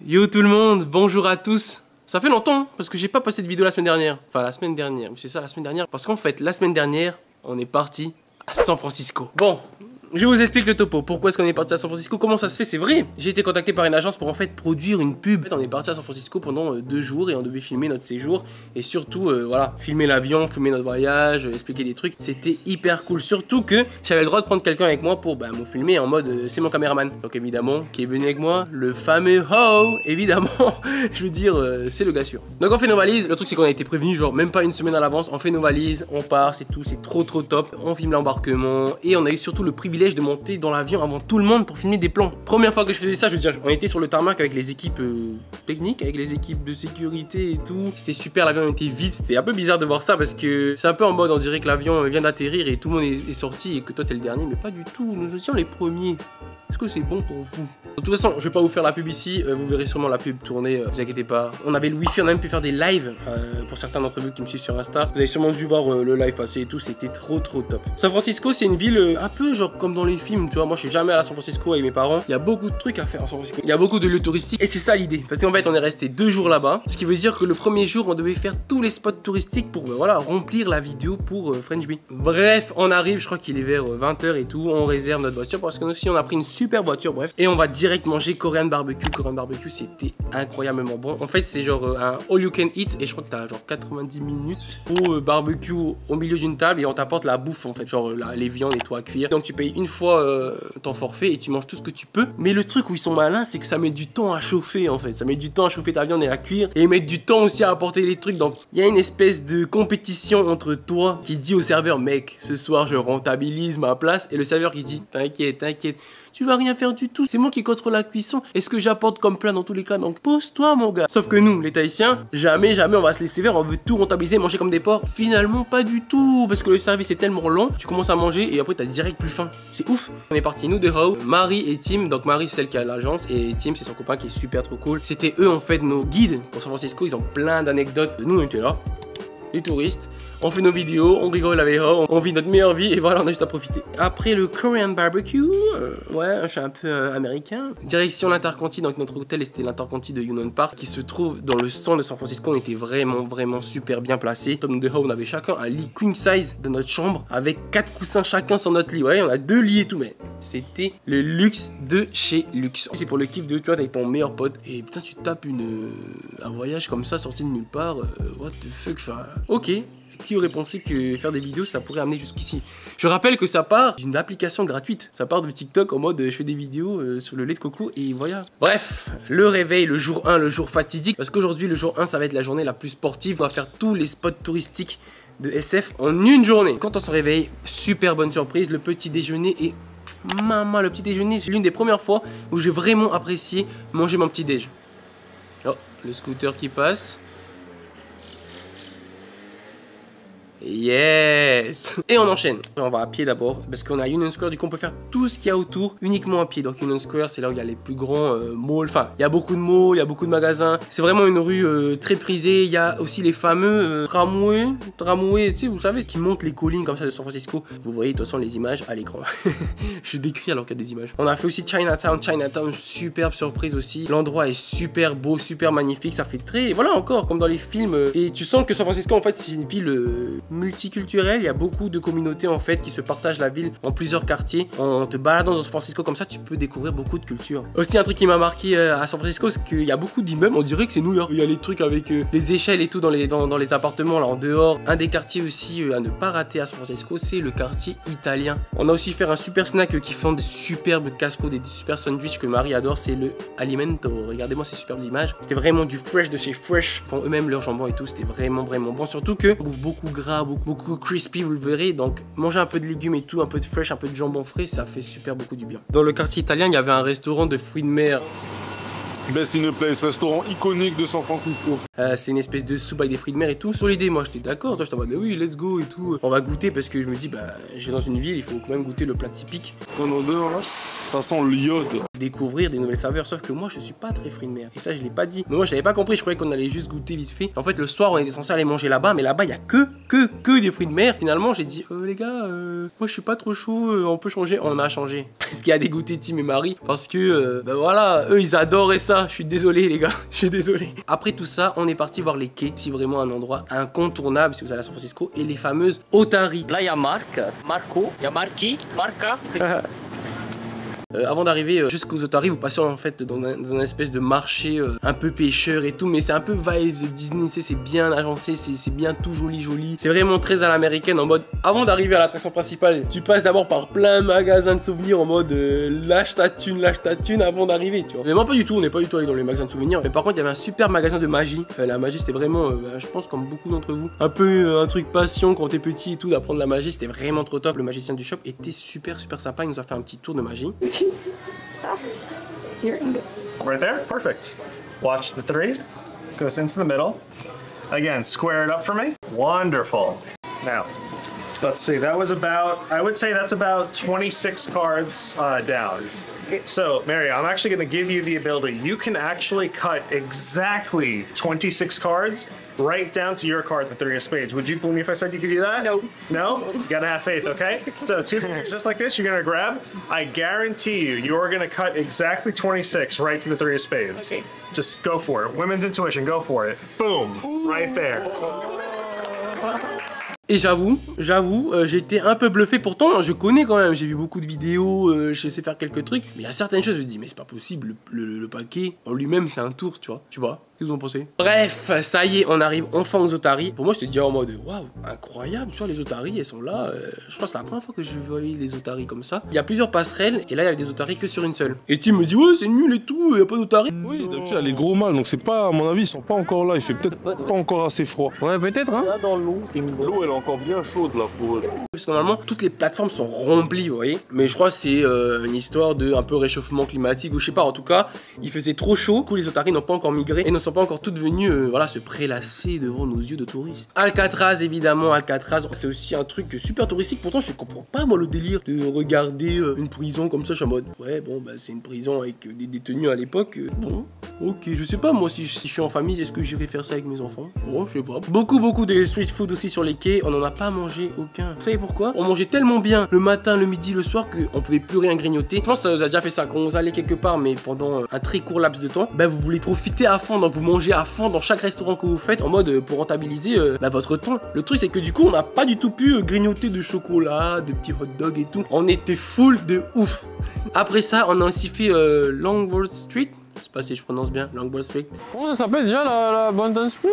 Yo tout le monde, bonjour à tous. Ça fait longtemps parce que j'ai pas passé de vidéo la semaine dernière. Enfin la semaine dernière, c'est ça la semaine dernière. Parce qu'en fait la semaine dernière, on est parti à San Francisco. Bon, je vous explique le topo. Pourquoi est-ce qu'on est parti à San Francisco? Comment ça se fait? C'est vrai. J'ai été contacté par une agence pour en fait produire une pub. En fait, on est parti à San Francisco pendant 2 jours et on devait filmer notre séjour. Et surtout, voilà, filmer l'avion, filmer notre voyage, expliquer des trucs. C'était hyper cool. Surtout que j'avais le droit de prendre quelqu'un avec moi pour me filmer en mode c'est mon caméraman. Donc évidemment, qui est venu avec moi, le fameux Ho, évidemment. Je veux dire, c'est le gars sûr. Donc on fait nos valises. Le truc c'est qu'on a été prévenu genre même pas une semaine à l'avance. On fait nos valises, on part, c'est tout, c'est trop top. On filme l'embarquement et on a eu surtout le privilège de monter dans l'avion avant tout le monde pour filmer des plans. Première fois que je faisais ça, je veux dire, on était sur le tarmac avec les équipes techniques, avec les équipes de sécurité et tout. C'était super, l'avion était vide, c'était un peu bizarre de voir ça parce que c'est un peu en mode on dirait que l'avion vient d'atterrir et tout le monde est sorti et que toi t'es le dernier, mais pas du tout, nous étions les premiers. Est-ce que c'est bon pour vous? De toute façon, je vais pas vous faire la pub ici, vous verrez sûrement la pub tourner, vous inquiétez pas. On avait le wifi, on a même pu faire des lives pour certains d'entre vous qui me suivent sur Insta. Vous avez sûrement dû voir le live passer et tout, c'était trop top. San Francisco, c'est une ville un peu genre comme dans les films, tu vois. Moi, je suis jamais allé à San Francisco avec mes parents. Il y a beaucoup de trucs à faire à San Francisco. Il y a beaucoup de lieux touristiques et c'est ça l'idée. Parce qu'en fait, on est resté 2 jours là-bas, ce qui veut dire que le premier jour, on devait faire tous les spots touristiques pour voilà, remplir la vidéo pour French Bee. Bref, on arrive, je crois qu'il est vers 20 h et tout. On réserve notre voiture parce que nous aussi, on a pris une super voiture, bref. Et on va direct manger Korean barbecue. Korean barbecue, c'était incroyablement bon. En fait, c'est genre un all you can eat et je crois que t'as genre 90 minutes au barbecue au milieu d'une table et on t'apporte la bouffe en fait, genre les viandes et tout à cuire. Donc tu payes une fois ton forfait et tu manges tout ce que tu peux. Mais le truc où ils sont malins, c'est que ça met du temps à chauffer en fait. Ça met du temps à chauffer ta viande et à cuire et ils mettent du temps aussi à apporter les trucs. Donc il y a une espèce de compétition entre toi qui dit au serveur, mec, ce soir je rentabilise ma place, et le serveur qui dit, t'inquiète, tu vas rien faire du tout, c'est moi qui contrôle la cuisson et ce que j'apporte comme plat dans tous les cas, donc pose-toi mon gars. Sauf que nous, les Tahitiens, jamais on va se laisser faire, on veut tout rentabiliser, manger comme des porcs. Finalement pas du tout, parce que le service est tellement long, tu commences à manger et après t'as direct plus faim. C'est ouf. On est parti nous de Ho, Marie et Tim. Donc Marie c'est celle qui a l'agence et Tim c'est son copain qui est super trop cool. C'était eux en fait nos guides pour San Francisco, ils ont plein d'anecdotes. Nous on était là, les touristes. On fait nos vidéos, on rigole avec eux, on vit notre meilleure vie et voilà, on a juste à profiter. Après le Korean barbecue, ouais, je suis un peu américain. Direction l'Interconti, donc notre hôtel c'était l'Interconti de Union Park qui se trouve dans le centre de San Francisco. On était vraiment super bien placés. Comme de Ho, on avait chacun un lit queen size de notre chambre avec 4 coussins chacun sur notre lit. Ouais, on a 2 lits et tout, mais c'était le luxe de chez luxe. C'est pour le kiff de, tu vois, avec ton meilleur pote et putain, tu tapes un voyage comme ça sorti de nulle part. What the fuck, enfin, ok. Qui aurait pensé que faire des vidéos ça pourrait amener jusqu'ici? Je rappelle que ça part d'une application gratuite. Ça part de TikTok en mode je fais des vidéos sur le lait de coco et voilà. Bref, le réveil, le jour 1, le jour fatidique. Parce qu'aujourd'hui, le jour 1, ça va être la journée la plus sportive. On va faire tous les spots touristiques de SF en une journée. Quand on se réveille, super bonne surprise. Le petit déjeuner est... Maman, le petit déjeuner, c'est l'une des premières fois où j'ai vraiment apprécié manger mon petit déj. Oh, le scooter qui passe. Yes. Et on enchaîne. On va à pied d'abord parce qu'on a Union Square, du coup on peut faire tout ce qu'il y a autour uniquement à pied. Donc Union Square c'est là où il y a les plus grands malls, enfin il y a beaucoup de malls, il y a beaucoup de magasins. C'est vraiment une rue très prisée. Il y a aussi les fameux tramways, tu sais, vous savez, qui montent les collines comme ça de San Francisco. Vous voyez de toute façon les images à l'écran. Je décris alors qu'il y a des images. On a fait aussi Chinatown, superbe surprise aussi. L'endroit est super beau, super magnifique, ça fait très, voilà, encore comme dans les films. Et tu sens que San Francisco en fait c'est une ville multiculturel, il y a beaucoup de communautés en fait qui se partagent la ville en plusieurs quartiers. En te baladant dans San Francisco comme ça, tu peux découvrir beaucoup de cultures. Aussi un truc qui m'a marqué à San Francisco, c'est qu'il y a beaucoup d'immeubles, on dirait que c'est New York. Il y a les trucs avec les échelles et tout dans les appartements là en dehors. Un des quartiers aussi à ne pas rater à San Francisco, c'est le quartier italien. On a aussi fait un super snack qui font des superbes casse-croûtes et des super sandwichs que Marie adore, c'est le Alimento. Regardez-moi ces superbes images. C'était vraiment du fresh de chez Fresh. Ils font eux-mêmes leur jambon et tout, c'était vraiment bon. Surtout que on bouffe beaucoup gras, beaucoup crispy, vous le verrez. Donc manger un peu de légumes et tout, un peu de fresh, un peu de jambon frais, ça fait super beaucoup du bien. Dans le quartier italien, il y avait un restaurant de fruits de mer. Best in the place, restaurant iconique de San Francisco. C'est une espèce de soupe avec des fruits de mer et tout. Sur l'idée, moi j'étais d'accord, j'étais en mode oui, let's go et tout. On va goûter parce que je me dis, bah, je vais dans une ville, il faut quand même goûter le plat typique. En odeur là, ça sent l'iode. Découvrir des nouvelles saveurs, sauf que moi je suis pas très fruits de mer. Et ça, je l'ai pas dit. Mais moi, j'avais pas compris, je croyais qu'on allait juste goûter vite fait. En fait, le soir, on était censé aller manger là-bas, mais là-bas, il y a que que des fruits de mer. Finalement, j'ai dit, les gars, moi je suis pas trop chaud, on peut changer. On a changé. Ce qui a dégoûté Tim et Marie parce que, ben voilà, eux ils adoraient ça. Je suis désolé, les gars, je suis désolé. Après tout ça, on est parti voir les quais. C'est vraiment un endroit incontournable si vous allez à San Francisco. Et les fameuses otaries. Là, il y a Marc, Marco, il y a Marquis, Marca. Avant d'arriver jusqu'aux otaries, vous passez en fait dans un espèce de marché un peu pêcheur et tout, mais c'est un peu vibe de Disney, c'est bien agencé, c'est bien tout joli. C'est vraiment très à l'américaine en mode, avant d'arriver à l'attraction principale, tu passes d'abord par plein de magasins de souvenirs en mode lâche ta thune avant d'arriver, tu vois. Mais moi pas du tout, on n'est pas du tout allé dans les magasins de souvenirs. Mais par contre, il y avait un super magasin de magie. La magie, c'était vraiment, je pense comme beaucoup d'entre vous, un peu un truc passion quand t'es petit et tout, d'apprendre la magie, c'était vraiment trop top. Le magicien du shop était super sympa, il nous a fait un petit tour de magie. Right there, perfect. Watch the 3, goes into the middle. Again, square it up for me. Wonderful. Now, let's see, that was about, I would say that's about 26 cards down. So, Mary, I'm actually going to give you the ability. You can actually cut exactly 26 cards right down to your card, the 3 of spades. Would you believe me if I said you could do that? No. No? You gotta have faith, okay? So 2 fingers just like this, you're gonna grab. I guarantee you're gonna cut exactly 26 right to the 3 of spades. Okay. Just go for it. Women's intuition, go for it. Boom, right there. Et j'avoue, j'ai été un peu bluffé. Pourtant, je connais quand même, j'ai vu beaucoup de vidéos, je sais faire quelques trucs. Mais il y a certaines choses, je me dis, mais c'est pas possible, le paquet en lui-même, c'est un tour, tu vois. Tu vois, qu'est-ce que vous en pensez? Bref, ça y est, on arrive enfin aux otaries. Pour moi, j'étais déjà en mode, waouh, incroyable, tu vois, les otaries, elles sont là. Je crois que c'est la première fois que je voyais les otaries comme ça. Il y a plusieurs passerelles, et là, il y a des otaries que sur une seule. Et Tim me dit, ouais, c'est nul et tout, il y a pas d'otaries. Oui, d'habitude, il y a les gros mâles, donc c'est pas, à mon avis, ils sont pas encore là. Il fait peut-être pas encore assez froid. Ouais, peut-être, hein. Là, dans l'eau, c'est une L'eau, elle est encore bien chaude là pour eux. Parce que normalement, toutes les plateformes sont remplies, vous voyez. Mais je crois que c'est une histoire de un peu réchauffement climatique, ou je sais pas, en tout cas, il faisait trop chaud. Du coup, les otaries n'ont pas encore migré et ne sont pas encore toutes venues voilà, se prélasser devant nos yeux de touristes. Alcatraz, évidemment, Alcatraz, c'est aussi un truc super touristique. Pourtant, je comprends pas, moi, le délire de regarder une prison comme ça. Je suis en mode, ouais, bon, bah, c'est une prison avec des détenus à l'époque. Bon, ok, je sais pas, moi, si je suis en famille, est-ce que j'irai faire ça avec mes enfants? Bon, je sais pas. Beaucoup de street food aussi sur les quais. On en a pas mangé aucun. Vous savez pourquoi? On mangeait tellement bien le matin, le midi, le soir qu'on pouvait plus rien grignoter. Je pense que ça vous a déjà fait ça. Quand vous allez quelque part, mais pendant un très court laps de temps, bah, vous voulez profiter à fond. Donc, vous mangez à fond dans chaque restaurant que vous faites en mode pour rentabiliser bah, votre temps. Le truc, c'est que du coup, on n'a pas du tout pu grignoter de chocolat, de petits hot dogs et tout. On était full de ouf. Après ça, on a aussi fait Longboard Street. Je sais pas si je prononce bien, Longboard Street. Comment ça s'appelle déjà la London Street?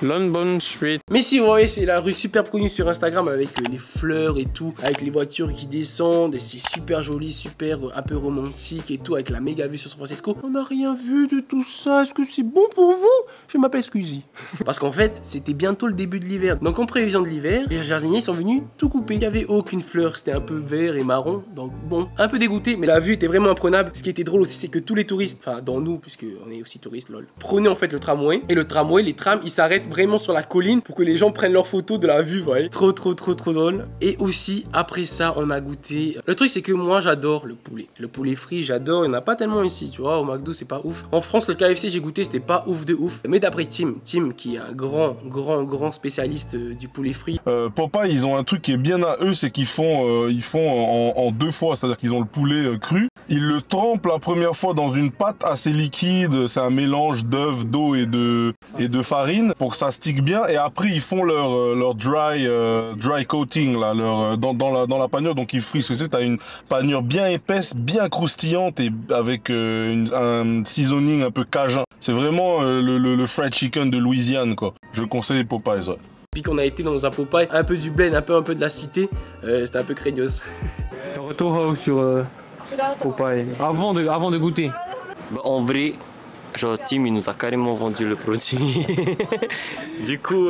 Longboard Street. Mais si, vous voyez, c'est la rue super connue sur Instagram avec les fleurs et tout, avec les voitures qui descendent, et c'est super joli, super un peu romantique et tout, avec la méga vue sur San Francisco. On n'a rien vu de tout ça, est-ce que c'est bon pour vous? Je m'appelle Squeezie. Parce qu'en fait, c'était bientôt le début de l'hiver. Donc en prévision de l'hiver, les jardiniers sont venus tout couper. Il n'y avait aucune fleur, c'était un peu vert et marron. Donc bon, un peu dégoûté, mais la vue était vraiment imprenable. Ce qui était drôle aussi, c'est que tous les touristes, enfin dans nous, puisque on est aussi touristes, lol, prenaient en fait le tramway. Et le tramway, les trams, ils s'arrêtent vraiment sur la colline pour que les gens prennent leurs photos de la vue, vous voyez. Trop drôle. Et aussi, après ça, on a goûté. Le truc, c'est que moi, j'adore le poulet. Le poulet frit, j'adore. Il n'y en a pas tellement ici, tu vois. Au McDo, c'est pas ouf. En France, le KFC, j'ai goûté, c'était pas ouf de ouf. Mais d'après Tim, qui est un grand spécialiste du poulet frit. Popeye, ils ont un truc qui est bien à eux, c'est qu'ils font, en 2 fois. C'est-à-dire qu'ils ont le poulet cru. Ils le trempent la première fois dans une pâte assez liquide. C'est un mélange d'œufs, d'eau et de farine pour que ça stick bien. Et après, ils font leur dry coating là, dans la panure. Donc ils frissent. C'est t'as une panure bien épaisse, bien croustillante et avec un seasoning un peu cajun. C'est vraiment le fried chicken de Louisiane, quoi. Je conseille Popeyes. Ouais. Puis qu'on a été dans un Popeye, un peu du bled, un peu de la cité, c'était un peu craignos. Retour sur Popeye, avant de goûter. Bah, en vrai, genre Tim il nous a carrément vendu le produit. Du coup,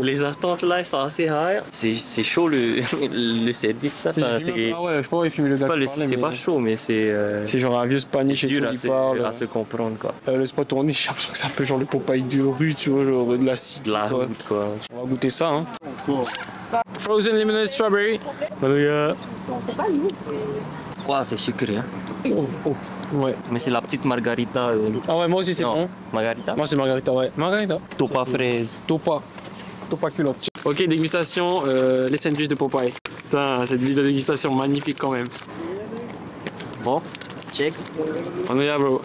les attentes là elles sont assez high. C'est chaud le service ça. Ah ouais, je pense qu'il filme le gars. C'est pas chaud mais c'est genre un vieux Spanish chez dur qui parle. à se comprendre quoi. Laisse-moi tourner, j'ai l'impression que c'est un peu genre le Popeye de rue, tu vois, genre de la cité. De la route quoi. On va goûter ça hein. Frozen lemonade strawberry. Ouais, c'est sucré hein. Ouais. Mais c'est la petite margarita. Ah ouais, moi aussi c'est bon. Margarita. Moi c'est margarita, ouais. Margarita. Topa fraise. Topa. surtout pas culotte. Ok, dégustation, les sandwichs de Popeye. Putain, cette vidéo de dégustation magnifique quand même. Bon, check. On est là, bro.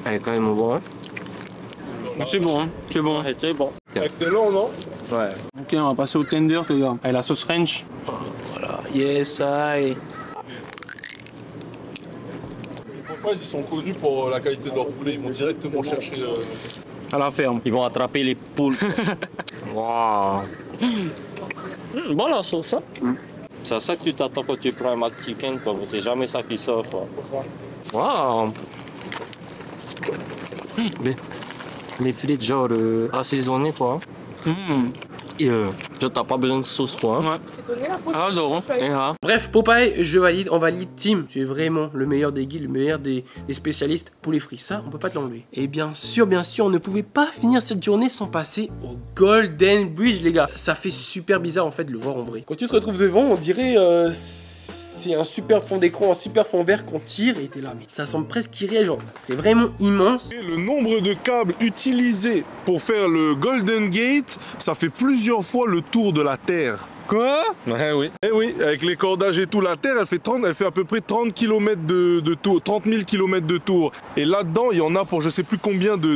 Elle est quand même bon, hein. C'est bon, hein. C'est bon. C'est bon. Excellent, non? Ouais. Ok, on va passer aux tenders, les gars. Avec la sauce ranch. Voilà, yes, aïe. Les Popeyes, ils sont connus pour la qualité de leur poulet. Ils vont directement chercher. À la ferme. Ils vont attraper les poules. Waouh. Bon la sauce, hein. C'est à ça que tu t'attends quand tu prends un McChicken, quoi. C'est jamais ça qui sort, quoi. Waouh. Les frites genre assaisonnés, quoi. Et t'as pas besoin de sauce, quoi. Ouais. Alors, Bref, Popeye, je valide, on valide team. Tu es vraiment le meilleur des guides, le meilleur des spécialistes pour les fruits. Ça, on peut pas te l'enlever. Et bien sûr, on ne pouvait pas finir cette journée sans passer au Golden Bridge, les gars. Ça fait super bizarre en fait de le voir en vrai. Quand tu te retrouves devant, on dirait c'est un super fond d'écran, un super fond vert qu'on tire et t'es là. Mais ça semble presque irréel, genre. C'est vraiment immense. Et le nombre de câbles utilisés pour faire le Golden Gate, ça fait plusieurs fois le tour de la Terre. Quoi? Ouais, oui. Eh oui, avec les cordages et tout, la Terre, elle fait à peu près 30 km de tour, 30 000 km de tour. Et là-dedans, il y en a pour je sais plus combien de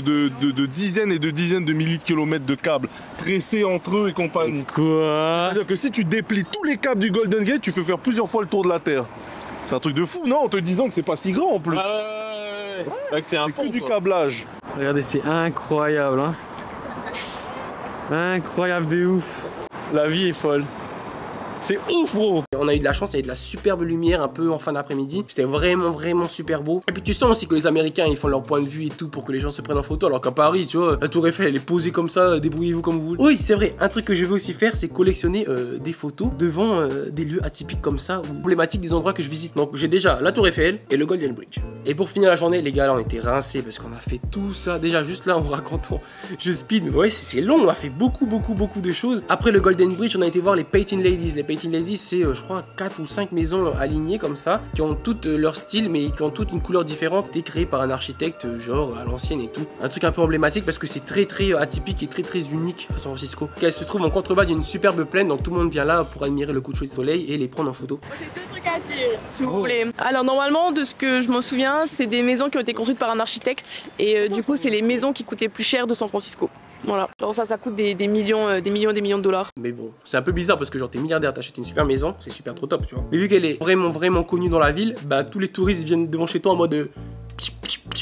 dizaines et de dizaines de milliers de kilomètres de câbles, tressés entre eux et compagnie. Quoi? C'est-à-dire que si tu déplies tous les câbles du Golden Gate, tu peux faire plusieurs fois le tour de la Terre. C'est un truc de fou, non? En te disant que c'est pas si grand en plus. Ouais, c'est un C'est pont, que du quoi. câblage. Regardez, c'est incroyable, hein. Incroyable de ouf. La vie est folle. C'est ouf, bro. On a eu de la chance, il y avait de la superbe lumière un peu en fin d'après-midi. C'était vraiment super beau. Et puis tu sens aussi que les Américains ils font leur point de vue et tout pour que les gens se prennent en photo. Alors qu'à Paris, tu vois, la Tour Eiffel elle est posée comme ça, débrouillez-vous comme vous voulez. Oui, c'est vrai, un truc que je veux aussi faire, c'est collectionner des photos devant des lieux atypiques comme ça ou problématiques des endroits que je visite. Donc j'ai déjà la Tour Eiffel et le Golden Bridge. Et pour finir la journée, les gars, là on était rincés parce qu'on a fait tout ça. Déjà juste là en vous racontant, je speed, mais vous voyez, c'est long, on a fait beaucoup de choses. Après le Golden Bridge, on a été voir les Painting Ladies. Les Painting Ladies, c'est je crois 4 ou 5 maisons alignées comme ça, qui ont toutes leur style mais qui ont toutes une couleur différente, été créées par un architecte genre à l'ancienne et tout. Un truc un peu emblématique parce que c'est très atypique et très unique à San Francisco. Elle se trouve en contrebas d'une superbe plaine, donc tout le monde vient là pour admirer le coucher de soleil et les prendre en photo. J'ai deux trucs à dire, si vous voulez. Alors normalement, de ce que je m'en souviens, c'est des maisons qui ont été construites par un architecte et du coup c'est les maisons qui coûtent les plus cher de San Francisco. Voilà, genre ça coûte des millions de dollars. Mais bon, c'est un peu bizarre parce que genre t'es milliardaire, t'achètes une super maison, c'est super trop top, tu vois. Mais vu qu'elle est vraiment connue dans la ville, bah tous les touristes viennent devant chez toi en mode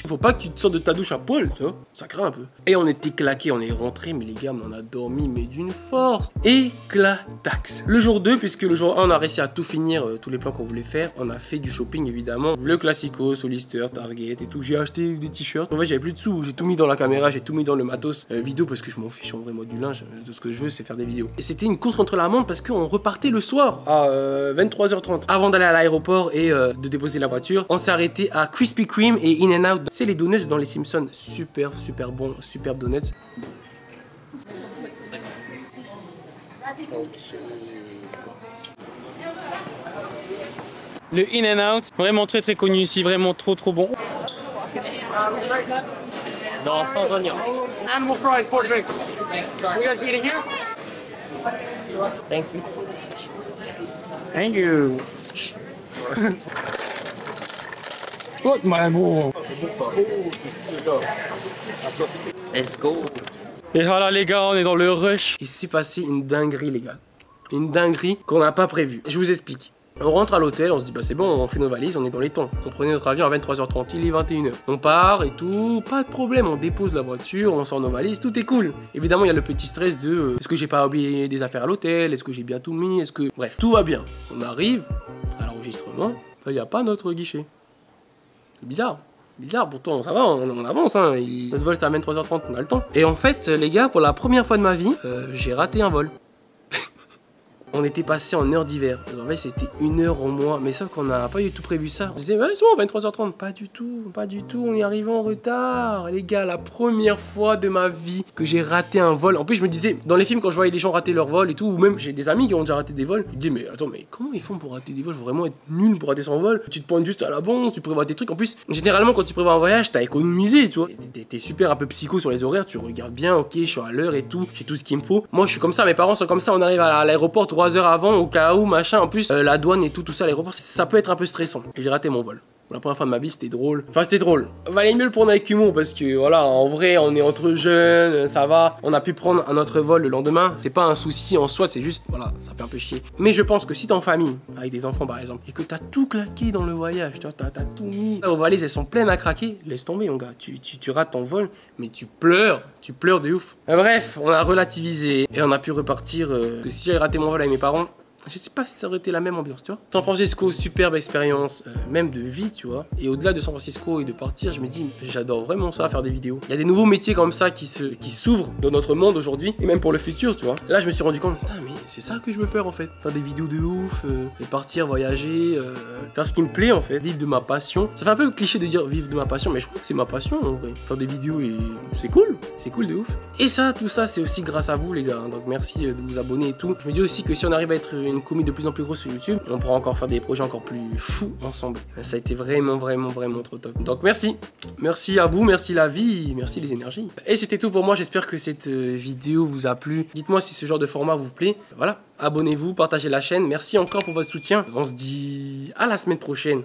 faut pas que tu te sortes de ta douche à poil, tu vois, ça craint un peu. Et on était claqués, on est rentrés, mais les gars, on a dormi, mais d'une force. Éclatax. Le jour 2, puisque le jour 1, on a réussi à tout finir, tous les plans qu'on voulait faire, on a fait du shopping évidemment. Le classico, Solister, Target et tout. J'ai acheté des t-shirts. En fait, j'avais plus de sous, j'ai tout mis dans la caméra, j'ai tout mis dans le matos vidéo parce que je m'en fiche en vrai, moi du linge, tout ce que je veux, c'est faire des vidéos. Et c'était une course contre la montre parce qu'on repartait le soir à 23h30. Avant d'aller à l'aéroport et de déposer la voiture, on s'est arrêté à Krispy Kreme et In-N-Out. C'est les donuts dans les Simpsons, super bon, superbe donuts. Le In-N-Out, vraiment très connu ici, vraiment trop bon. Non, sans oignon. Animal fried pork bacon. We guys eating here? Thank you. Thank you. Look, my boy. Let's go. Et voilà les gars, on est dans le rush. Il s'est passé une dinguerie, les gars. Une dinguerie qu'on n'a pas prévue. Je vous explique. On rentre à l'hôtel, on se dit bah c'est bon, on fait nos valises, on est dans les temps. On prenait notre avion à 23h30, il est 21h. On part et tout, pas de problème, on dépose la voiture, on sort nos valises, tout est cool. Évidemment, il y a le petit stress de est-ce que j'ai pas oublié des affaires à l'hôtel, est-ce que j'ai bien tout mis, est-ce que... Bref, tout va bien. On arrive à l'enregistrement, il n'y a pas notre guichet. C'est bizarre. Bizarre, pourtant ça va, on avance, hein. Notre vol c'est à 23h30, on a le temps. Et en fait, les gars, pour la première fois de ma vie, j'ai raté un vol. on était passé en heure d'hiver. En fait, c'était 1 heure au moins, mais sauf qu'on n'a pas du tout prévu ça. On se disait, ouais, c'est bon, 23h30. Pas du tout, pas du tout. On est arrivé en retard. Les gars, la première fois de ma vie que j'ai raté un vol. En plus, je me disais, dans les films, quand je voyais les gens rater leur vol et tout, ou même j'ai des amis qui ont déjà raté des vols, je me disais, mais attends, mais comment ils font pour rater des vols? Faut vraiment être nul pour rater son vol. Tu te pointes juste à l'avance, tu prévois tes trucs. En plus, généralement, quand tu prévois un voyage, t'as économisé, tu vois. T'es super un peu psycho sur les horaires, tu regardes bien, ok, je suis à l'heure et tout, j'ai tout ce qu'il me faut. Moi, je suis comme ça, mes parents sont comme ça, on arrive à l'aéroport 3 heures avant, au cas où, machin. En plus, la douane et tout ça, l'aéroport, ça peut être un peu stressant. Et j'ai raté mon vol. Pour la première fois de ma vie, c'était drôle. Enfin, c'était drôle. Valait mieux le prendre avec humour parce que voilà, en vrai, on est entre jeunes, ça va. On a pu prendre un autre vol le lendemain. C'est pas un souci en soi, c'est juste, voilà, ça fait un peu chier. Mais je pense que si t'es en famille, avec des enfants par exemple, et que t'as tout claqué dans le voyage, tu vois, t'as tout mis. Vos valises, elles sont pleines à craquer. Laisse tomber, mon gars. Tu rates ton vol, mais tu pleures de ouf. Bref, on a relativisé et on a pu repartir. Que si j'avais raté mon vol avec mes parents, je sais pas si ça aurait été la même ambiance, tu vois. San Francisco, superbe expérience, même de vie, tu vois. Et au-delà de San Francisco et de partir, je me dis, j'adore vraiment ça, faire des vidéos. Il y a des nouveaux métiers comme ça qui s'ouvrent dans notre monde aujourd'hui, et même pour le futur, tu vois. Là, je me suis rendu compte, putain, mais c'est ça que je veux faire en fait. Faire des vidéos de ouf, et partir, voyager, faire ce qui me plaît en fait, vivre de ma passion. Ça fait un peu cliché de dire vivre de ma passion, mais je crois que c'est ma passion en vrai. Faire des vidéos, et c'est cool de ouf. Et ça, tout ça, c'est aussi grâce à vous, les gars. Donc merci de vous abonner et tout. Je me dis aussi que si on arrive à être une commu de plus en plus grosse sur YouTube, on pourra encore faire des projets encore plus fous ensemble. Ça a été vraiment trop top. Donc merci à vous, merci la vie, merci les énergies. Et c'était tout pour moi, j'espère que cette vidéo vous a plu. Dites-moi si ce genre de format vous plaît. Voilà, abonnez-vous, partagez la chaîne. Merci encore pour votre soutien. On se dit à la semaine prochaine.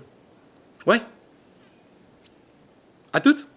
Ouais. À toutes.